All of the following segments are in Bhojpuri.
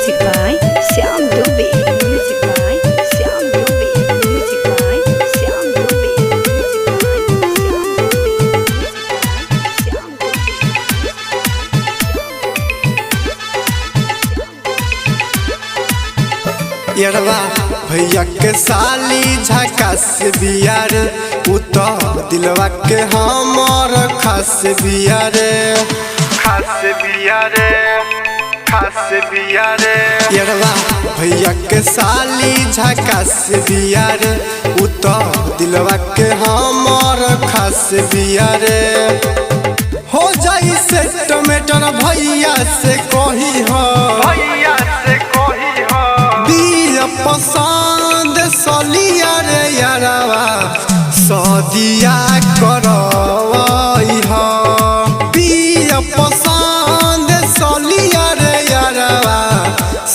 Music by Syam Dubey. Music by Syam Dubey. Music by Syam Dubey. Music by Syam Dubey. Syam Dubey. यरवा भैया के साली झकास बियार उतो दिलवा के हमर खास बियारे खास बियारे खास बियारे यरवा भैया के साली झकास बियार उतो दिलवा के हमर खास बियारे हो जाई से टमाटर भैया से कही हो भैया से कही हो पसंद सलिया रे यारवा सदिया करवई हो पिया पसंद सलिया रे यारवा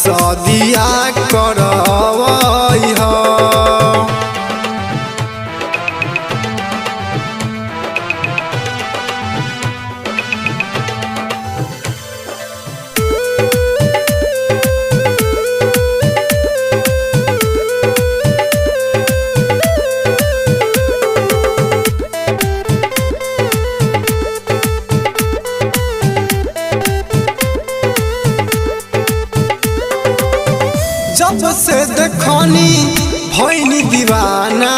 सदिया करवई हो जब से देखनी भैनी दीवाना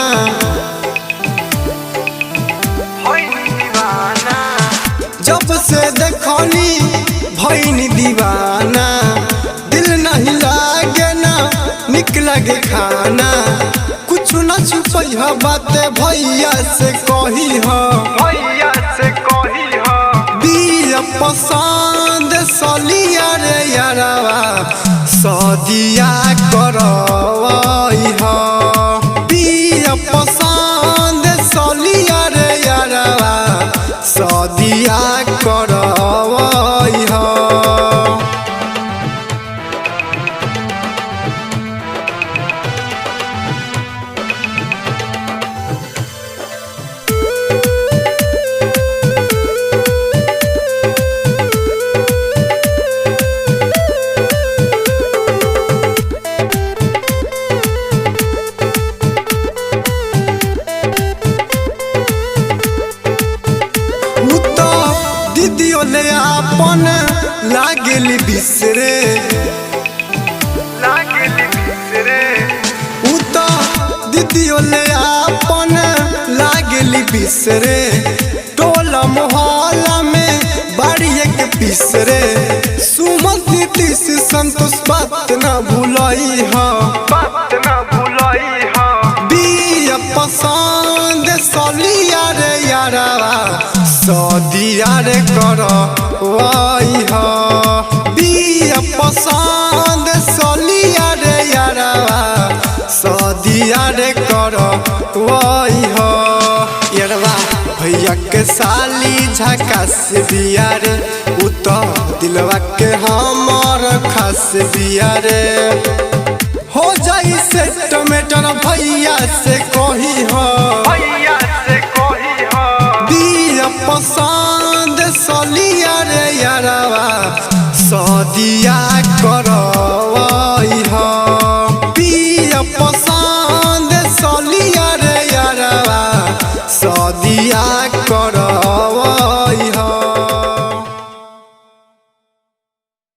जब से देखनी भैनी दीवाना दिल नहीं लागे ना निक लगे खाना कुछ न छुपई हो बातें भैया से कही हो भैया से कही हो बिया पसंद सलिया रे यारवा सदिया करवई हो बिया पसंद सलिया रे यारवा सदिया करवई हो ले अपन लागेली बिसरे उता दीदियो ले अपन लागेली बिसरे टोला मोहल्ला में बाड़ी एक पिसरे सुमन दीदी से संतोष बात न भूलई हो बात न भूलई हो बिया पसंद सलिया रे यारवा सदिया रे करवई हो बिया पसंद सलिया रे यारवा सदिया रे करवई हो यरवा भैया के साली झकास बियारे उतो दिलवा के हमर खास बियारे हो जाई से टमाटर भैया से कही हो भैया से कही हो बिया पसंद सलिया रे यारवा सदिया करवई हो बिया पसंद सलिया रे यारवा सदिया